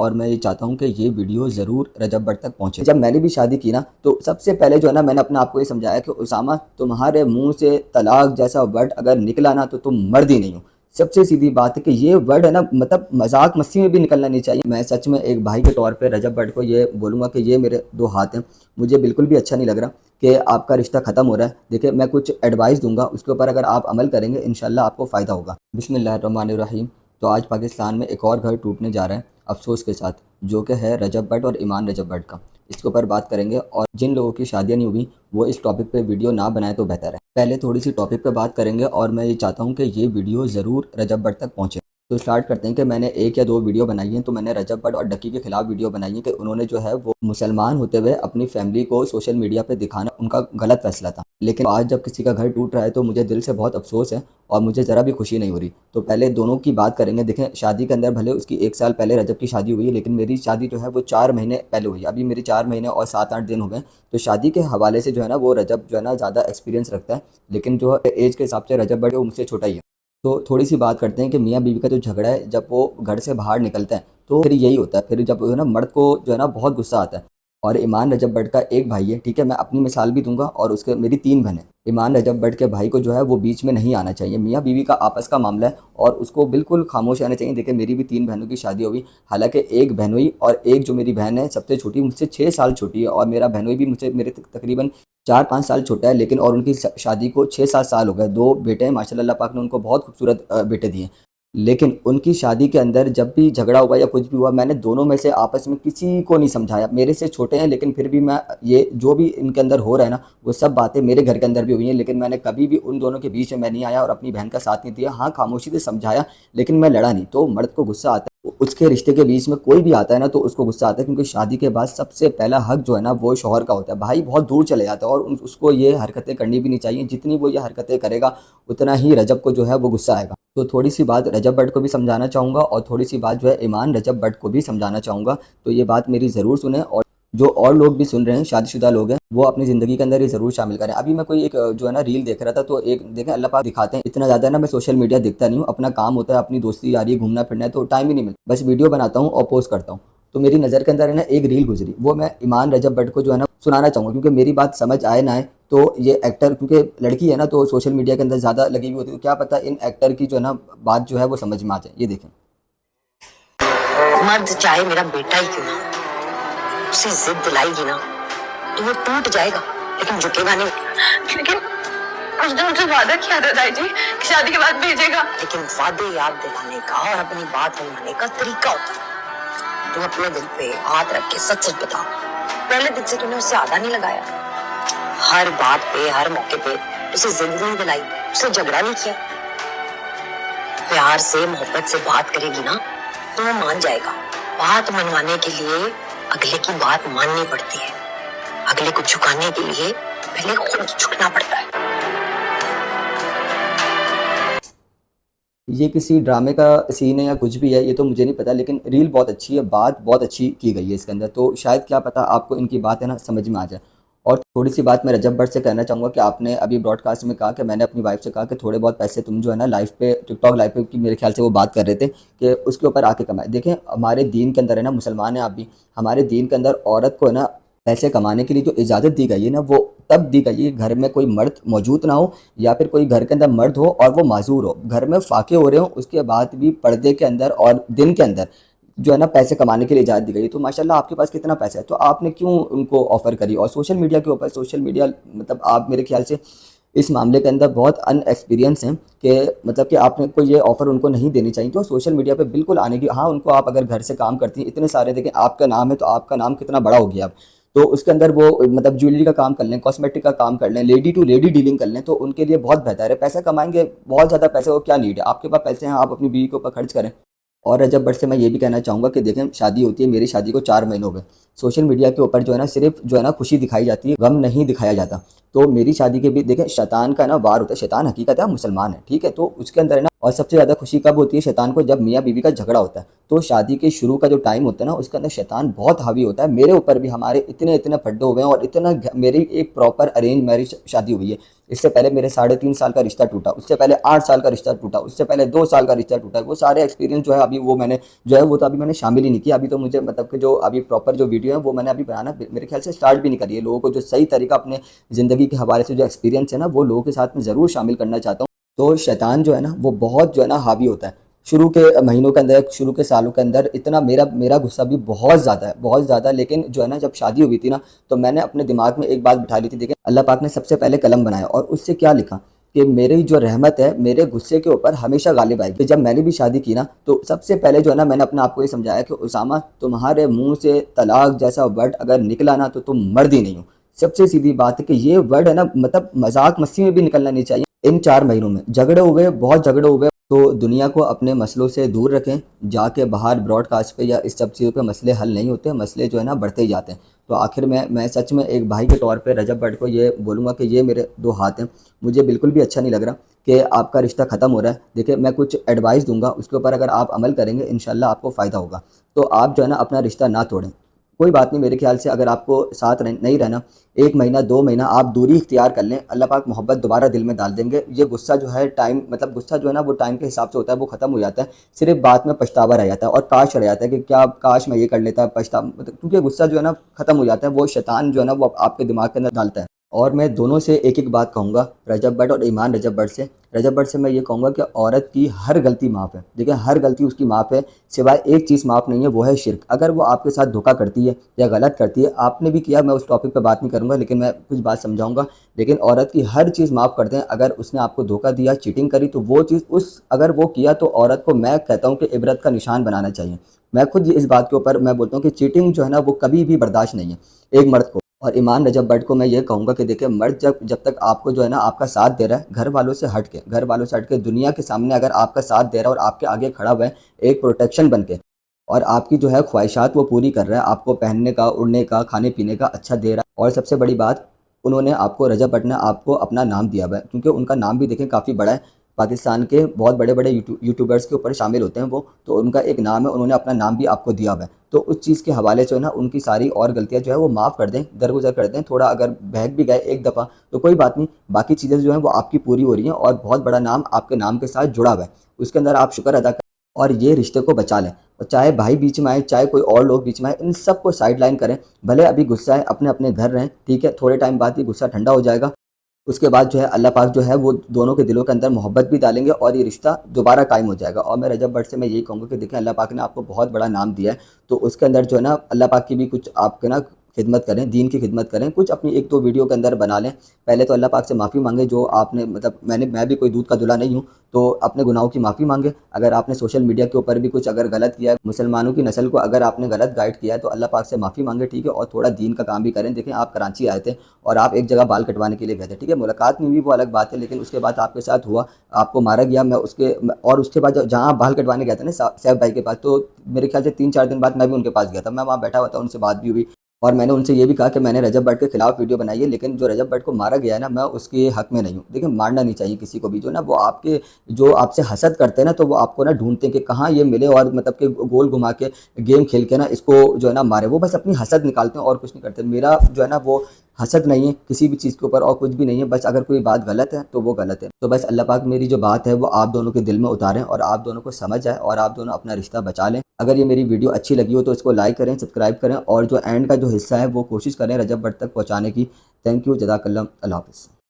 और मैं ये चाहता हूँ कि ये वीडियो ज़रूर रजब भट्ट तक पहुँचे। जब मैंने भी शादी की ना, तो सबसे पहले जो है ना, मैंने अपने आप को ये समझाया कि उसामा, तुम्हारे मुँह से तलाक जैसा वर्ड अगर निकला ना, तो तुम मर्द ही नहीं हो। सबसे सीधी बात है कि ये वर्ड है ना, मतलब मजाक मस्ती में भी निकलना नहीं चाहिए। मैं सच में एक भाई के तौर पे रजब भट्ट को ये बोलूँगा कि ये मेरे 2 हाथ हैं। मुझे बिल्कुल भी अच्छा नहीं लग रहा कि आपका रिश्ता ख़त्म हो रहा है। देखिए, मैं कुछ एडवाइस दूँगा, उसके ऊपर अगर आप अमल करेंगे, इंशाल्लाह आपको फ़ायदा होगा। बिस्मिल्लाहिर्रहमानिर्रहीम। तो आज पाकिस्तान में एक और घर टूटने जा रहा है, अफ़सोस के साथ, जो कि है रजब भट्ट और ईमान रजब भट्ट का। इसके ऊपर बात करेंगे, और जिन लोगों की शादियाँ नहीं हुई, वो इस टॉपिक पे वीडियो ना बनाएँ तो बेहतर है। पहले थोड़ी-सी टॉपिक पे बात करेंगे, और मैं ये चाहता हूँ कि ये वीडियो ज़रूर रजब भट्ट तक पहुँचे। तो स्टार्ट करते हैं कि मैंने 1 या 2 वीडियो बनाई हैं। तो मैंने रजब भट्ट और डक्की के खिलाफ वीडियो बनाई है कि उन्होंने जो है वो मुसलमान होते हुए अपनी फैमिली को सोशल मीडिया पे दिखाना उनका गलत फैसला था। लेकिन आज जब किसी का घर टूट रहा है, तो मुझे दिल से बहुत अफ़सोस है और मुझे ज़रा भी खुशी नहीं हो रही। तो पहले दोनों की बात करेंगे। देखें, शादी के अंदर भले उसकी 1 साल पहले रजब की शादी हुई है, लेकिन मेरी शादी जो है वो 4 महीने पहले हुई है। अभी मेरी 4 महीने और 7-8 दिन हो गए। तो शादी के हवाले से जो है ना, वो रजब जो है ना ज़्यादा एक्सपीरियंस रखता है, लेकिन जो है एज के हिसाब से रजब भट्ट वो मुझसे छोटा ही है। तो थोड़ी-सी बात करते हैं कि मियाँ बीवी का जो झगड़ा है, जब वो घर से बाहर निकलते हैं, तो फिर यही होता है। फिर जब जो है ना, मर्द को जो है ना बहुत गुस्सा आता है। और ईमान रजब भट्ट का एक भाई है, ठीक है? मैं अपनी मिसाल भी दूँगा, और उसके मेरी 3 बहनें। ईमान रजब भट्ट के भाई को जो है वो बीच में नहीं आना चाहिए। मियाँ बीवी का आपस का मामला है, और उसको बिल्कुल खामोश रहना चाहिए। देखिए, मेरी भी 3 बहनों की शादी हो गई। हालाँकि एक बहनोई, और एक जो मेरी बहन है सबसे छोटी, मुझसे 6 साल छोटी है, और मेरा बहनोई भी मुझसे मेरे तकरीबन 4-5 साल छोटा है, लेकिन और उनकी शादी को 6-7 साल हो गए। 2 बेटे हैं, माशाल्लाह, अल्लाह पाक ने उनको बहुत खूबसूरत बेटे दिए हैं। लेकिन उनकी शादी के अंदर जब भी झगड़ा हुआ या कुछ भी हुआ, मैंने दोनों में से आपस में किसी को नहीं समझाया। मेरे से छोटे हैं, लेकिन फिर भी मैं, ये जो भी इनके अंदर हो रहा है ना, वो सब बातें मेरे घर के अंदर भी हुई हैं, लेकिन मैंने कभी भी उन दोनों के बीच में मैं नहीं आया और अपनी बहन का साथ नहीं दिया। हाँ, खामोशी से समझाया, लेकिन मैं लड़ा नहीं। तो मर्द को गुस्सा आता है, उसके रिश्ते के बीच में कोई भी आता है ना, तो उसको गुस्सा आता है, क्योंकि शादी के बाद सबसे पहला हक जो है ना, वो शौहर का होता है। भाई बहुत दूर चले जाता है, और उसको ये हरकतें करनी भी नहीं चाहिए। जितनी वो ये हरकतें करेगा, उतना ही रजब को जो है वो गुस्सा आएगा। तो थोड़ी-सी बात रजब भट्ट को भी समझाना चाहूँगा, और थोड़ी-सी बात जो है ईमान रजब भट्ट को भी समझाना चाहूँगा। तो ये बात मेरी ज़रूर सुनें, और जो और लोग भी सुन रहे हैं, शादीशुदा लोग हैं, वो अपनी ज़िंदगी के अंदर ये ज़रूर शामिल करें। अभी मैं कोई एक जो है ना रील देख रहा था, तो एक देखें, अल्लाह पाक दिखाते हैं। इतना ज़्यादा ना मैं सोशल मीडिया देखता नहीं हूँ, अपना काम होता है, अपनी दोस्ती यारी, घूमना-फिरना है, तो टाइम ही नहीं मिलता। बस वीडियो बनाता हूँ और पोस्ट करता हूँ। तो मेरी नज़र के अंदर है ना एक रील गुज़री, वो मैं ईमान रजब भट्ट को जो है ना सुनाना चाहूँगा, क्योंकि मेरी बात समझ आए ना आए, तो ये एक्टर, क्योंकि लड़की है ना, तो सोशल मीडिया के अंदर ज़्यादा लगी हुई होती है, तो क्या पता इन एक्टर की जो है ना बात जो है वो समझ में आ जाए। ये देखें। मर्द चाहे मेरा बेटा ही क्यों ना, उसे जिद दिलाएगी ना, तो वो टूट जाएगा, लेकिन झुकेगा नहीं। लेकिन उसने मुझसे वादा किया था दाई जी कि शादी के बाद भेजेगा। लेकिन वादे याद दिलाने का और अपनी बात मनवाने का तरीका होता है। तू अपने दिल पे हाथ रख के सच सच बता, पहले दिन से तूने उससे आधा नहीं लगाया? हर बात पे, हर मौके पे उसे जिद नहीं दिलाई, उसे झगड़ा नहीं किया? प्यार से, मोहब्बत से बात करेगी ना, तो वो मान जाएगा। बात मनवाने के लिए अगले की बात माननी पड़ती है, अगले को झुकाने के लिए पहले खुद झुकना पड़ता है। ये किसी ड्रामे का सीन है या कुछ भी है, ये तो मुझे नहीं पता, लेकिन रील बहुत अच्छी है, बात बहुत अच्छी की गई है इसके अंदर, तो शायद क्या पता आपको इनकी बात है ना समझ में आ जाए। और थोड़ी-सी बात मैं रजब भट्ट से कहना चाहूँगा कि आपने अभी ब्रॉडकास्ट में कहा कि मैंने अपनी वाइफ़ से कहा कि थोड़े बहुत पैसे तुम जो है ना लाइव पे, टिकटॉक लाइव पे की मेरे ख़्याल से वो बात कर रहे थे, कि उसके ऊपर आके कमाएँ। देखें, हमारे दीन के अंदर है ना, मुसलमान हैं आप भी, हमारे दीन के अंदर औरत को है ना पैसे कमाने के लिए जो इजाज़त दी गई है ना, वो तब दी गई है घर में कोई मर्द मौजूद ना हो, या फिर कोई घर के अंदर मर्द हो और वो माज़ूर हो, घर में फ़ाक़े हो रहे हों, उसके बाद भी पर्दे के अंदर और दिन के अंदर जो है ना पैसे कमाने के लिए इजाज़त दी गई है। तो माशाल्लाह आपके पास कितना पैसा है, तो आपने क्यों उनको ऑफ़र करी? और सोशल मीडिया के ऊपर, सोशल मीडिया मतलब आप मेरे ख़्याल से इस मामले के अंदर बहुत अनएक्सपीरियंस हैं, कि मतलब कि आपने को ये ऑफ़र उनको नहीं देनी चाहिए। तो सोशल मीडिया पे बिल्कुल आने की, हाँ, उनको आप अगर घर से काम करती हैं, इतने सारे देखें आपका नाम है, तो आपका नाम कितना बड़ा हो गया अब। तो उसके अंदर वो मतलब ज्वेलरी का काम कर लें, कॉस्मेटिक का काम कर लें, लेडी टू लेडी डीलिंग कर लें, तो उनके लिए बहुत बेहतर है। पैसा कमाएँगे, बहुत ज़्यादा पैसे को क्या नीड है? आपके पास पैसे हैं, आप अपनी बीवी के ऊपर खर्च करें। और रजब भट्ट से मैं ये भी कहना चाहूँगा कि देखें, शादी होती है, मेरी शादी को 4 महीने हो गए। सोशल मीडिया के ऊपर जो है ना सिर्फ जो है ना खुशी दिखाई जाती है, गम नहीं दिखाया जाता। तो मेरी शादी के भी देखें शैतान का ना वार होता है, शैतान हकीकत है मुसलमान है, ठीक है, तो उसके अंदर है ना, और सबसे ज़्यादा खुशी कब होती है शैतान को, जब मियाँ बीवी का झगड़ा होता है। तो शादी के शुरू का जो टाइम होता है ना उसके अंदर शैतान बहुत हावी होता है। मेरे ऊपर भी हमारे इतने इतने फड्डे हुए हैं, और इतना मेरी एक प्रॉपर अरेंज मैरिज शादी हुई है। इससे पहले मेरे 3.5 साल का रिश्ता टूटा, उससे पहले 8 साल का रिश्ता टूटा, उससे पहले 2 साल का रिश्ता टूटा। वो सारे एक्सपीरियंस जो है अभी वो मैंने जो है वो तो अभी मैंने शामिल ही नहीं किया। अभी तो मुझे मतलब कि जो अभी प्रॉपर जो वीडियो है वो मैंने अभी बनाना मेरे ख्याल से स्टार्ट भी नहीं करी है। लोगों को जो सही तरीका अपने ज़िंदगी के हवाले से जो एक्सपीरियंस है ना वो लोगों के साथ में ज़रूर शामिल करना चाहता हूँ। तो शैतान जो है ना वो बहुत जो है ना हावी होता है शुरू के महीनों के अंदर, शुरू के सालों के अंदर। इतना मेरा मेरा गुस्सा भी बहुत ज़्यादा है, बहुत ज़्यादा। लेकिन जो है ना जब शादी हुई थी ना तो मैंने अपने दिमाग में एक बात बिठा ली थी। देखिए अल्लाह पाक ने सबसे पहले कलम बनाया और उससे क्या लिखा कि मेरी जो रहमत है मेरे गुस्से के ऊपर हमेशा गालिब आएगी। जब मैंने भी शादी की ना तो सबसे पहले जो है ना मैंने अपने आप को ये समझाया कि उसामा तुम्हारे मुंह से तलाक जैसा वर्ड अगर निकला ना तो तुम मर्द ही नहीं हो। सबसे सीधी बात है कि ये वर्ड है ना मतलब मजाक मस्ती में भी निकलना नहीं चाहिए। इन 4 महीनों में झगड़े हुए, बहुत झगड़े हुए। तो दुनिया को अपने मसलों से दूर रखें, जाके बाहर ब्रॉडकास्ट पे या इस सब चीज़ों पे मसले हल नहीं होते, मसले जो है ना बढ़ते ही जाते हैं। तो आखिर में मैं सच में एक भाई के तौर पे रजब भट्ट को ये बोलूँगा कि ये मेरे 2 हाथ हैं। मुझे बिल्कुल भी अच्छा नहीं लग रहा कि आपका रिश्ता ख़त्म हो रहा है। देखिए मैं कुछ एडवाइस दूँगा, उसके ऊपर अगर आप अमल करेंगे इंशाल्लाह आपको फ़ायदा होगा। तो आप जो है ना अपना रिश्ता ना तोड़ें। कोई बात नहीं, मेरे ख्याल से अगर आपको साथ नहीं रहना, 1 महीना 2 महीना आप दूरी इख्तियार कर लें, अल्लाह पाक मोहब्बत दोबारा दिल में डाल देंगे। ये गुस्सा जो है टाइम मतलब गुस्सा जो है ना वो टाइम के हिसाब से होता है, वो ख़त्म हो जाता है। सिर्फ़ बाद में पछतावा रह जाता है और काश रह जाता है कि क्या काश मैं ये कर लेता, मतलब क्योंकि गुस्सा जो है ना ख़त्म हो जाता है, वो शैतान जो है ना वो आपके दिमाग के अंदर डालता है। और मैं दोनों से एक-एक बात कहूँगा, रजब भट्ट और ईमान रजब भट्ट से। रजब भट्ट से मैं ये कहूँगा कि औरत की हर गलती माफ़ है। देखिए हर गलती उसकी माफ़ है, सिवाय एक चीज़ माफ़ नहीं है, वो है शिर्क। अगर वो आपके साथ धोखा करती है या गलत करती है, आपने भी किया, मैं उस टॉपिक पे बात नहीं करूँगा, लेकिन मैं कुछ बात समझाऊँगा। लेकिन औरत की हर चीज़ माफ़ कर दें। अगर उसने आपको धोखा दिया, चीटिंग करी, तो वो चीज़ अगर वो किया तो औरत को मैं कहता हूँ कि इबरत का निशान बनाना चाहिए। मैं खुद इस बात के ऊपर मैं बोलता हूँ कि चीटिंग जो है ना वो कभी भी बर्दाश्त नहीं है एक मर्द को। और ईमान रजब भट्ट को मैं ये कहूँगा कि देखिए मर्द जब जब तक आपको जो है ना आपका साथ दे रहा है, घर वालों से हट के दुनिया के सामने अगर आपका साथ दे रहा है और आपके आगे खड़ा हुआ है एक प्रोटेक्शन बन के, और आपकी जो है ख्वाहिशात वो पूरी कर रहा है, आपको पहनने का, उड़ने का, खाने-पीने का अच्छा दे रहा है। और सबसे बड़ी बात, उन्होंने आपको रजब भट्ट ने आपको अपना नाम दिया हुआ है, क्योंकि उनका नाम भी देखें काफ़ी बड़ा है। पाकिस्तान के बहुत बड़े-बड़े यूट्यूबर्स के ऊपर शामिल होते हैं वो, तो उनका एक नाम है, उन्होंने अपना नाम भी आपको दिया हुआ है। तो उस चीज़ के हवाले से ना उनकी सारी और गलतियाँ जो है वो माफ़ कर दें, दरगुज़र कर दें। थोड़ा अगर बहक भी गए एक दफ़ा तो कोई बात नहीं, बाकी चीज़ें जो हैं वो आपकी पूरी हो रही हैं और बहुत बड़ा नाम आपके नाम के साथ जुड़ा हुआ है। उसके अंदर आप शुक्र अदा करें और ये रिश्ते को बचा लें। और चाहे भाई बीच में आए, चाहे कोई और लोग बीच में आए, इन सबको साइडलाइन करें। भले अभी गुस्सा है, अपने-अपने घर रहें, ठीक है? थोड़े टाइम बाद ये गुस्सा ठंडा हो जाएगा। उसके बाद जो है अल्लाह पाक जो है वो दोनों के दिलों के अंदर मोहब्बत भी डालेंगे और ये रिश्ता दोबारा कायम हो जाएगा। और मैं रजब भट्ट से मैं यही कहूँगा कि देखिए अल्लाह पाक ने आपको बहुत बड़ा नाम दिया है, तो उसके अंदर जो है ना अल्लाह पाक की भी कुछ आपके ना खिदमत करें, दीन की खिदमत करें, कुछ अपनी 1-2 वीडियो के अंदर बना लें। पहले तो अल्लाह पाक से माफ़ी माँगे जो आपने मतलब मैं भी कोई दूध का धुला नहीं हूँ, तो अपने गुनाहों की माफ़ी माँगे। अगर आपने सोशल मीडिया के ऊपर भी कुछ अगर गलत किया है, मुसलमानों की नस्ल को अगर आपने गलत गाइड किया है, तो अल्लाह पाक से माफ़ी माँगे, ठीक है? और थोड़ा दीन का काम भी करें। देखें आप कराची आए थे और आप एक जगह बाल कटवाने के लिए गए थे, ठीक है? मुलाकात नहीं हुई वो अलग बात है, लेकिन उसके बाद आपके साथ हुआ, आपको मारा गया। और उसके बाद जहाँ आप बाल कटवाने गए थे ना सैफ भाई के पास, तो मेरे ख्याल से 3-4 दिन बाद मैं भी उनके पास गया था। मैं वहाँ बैठा हुआ था, उनसे बात भी हुई और मैंने उनसे ये भी कहा कि मैंने रजब भट्ट के खिलाफ वीडियो बनाई है, लेकिन जो रजब भट्ट को मारा गया है ना, मैं उसके हक में नहीं हूँ। देखिए मारना नहीं चाहिए किसी को भी, जो ना वो आपके जो आपसे हसद करते हैं ना, तो वो आपको ना ढूँढते हैं कि कहाँ ये मिले और मतलब कि गोल घुमा के गेम खेल के ना इसको जो है ना मारे। वो बस अपनी हसद निकालते हैं और कुछ नहीं करते। मेरा जो है ना वो हसद नहीं है किसी भी चीज़ के ऊपर और कुछ भी नहीं है। बस अगर कोई बात गलत है तो वो गलत है। तो बस अल्लाह पाक मेरी जो बात है वो आप दोनों के दिल में उतारें और आप दोनों को समझ आए और आप दोनों अपना रिश्ता बचा लें। अगर ये मेरी वीडियो अच्छी लगी हो तो इसको लाइक करें, सब्सक्राइब करें और जो एंड का जो हिस्सा है वो कोशिश करें रजब भट्ट तक पहुँचाने की। थैंक यू, जज़ाकल्लाह, अल्लाह हाफ़िज़।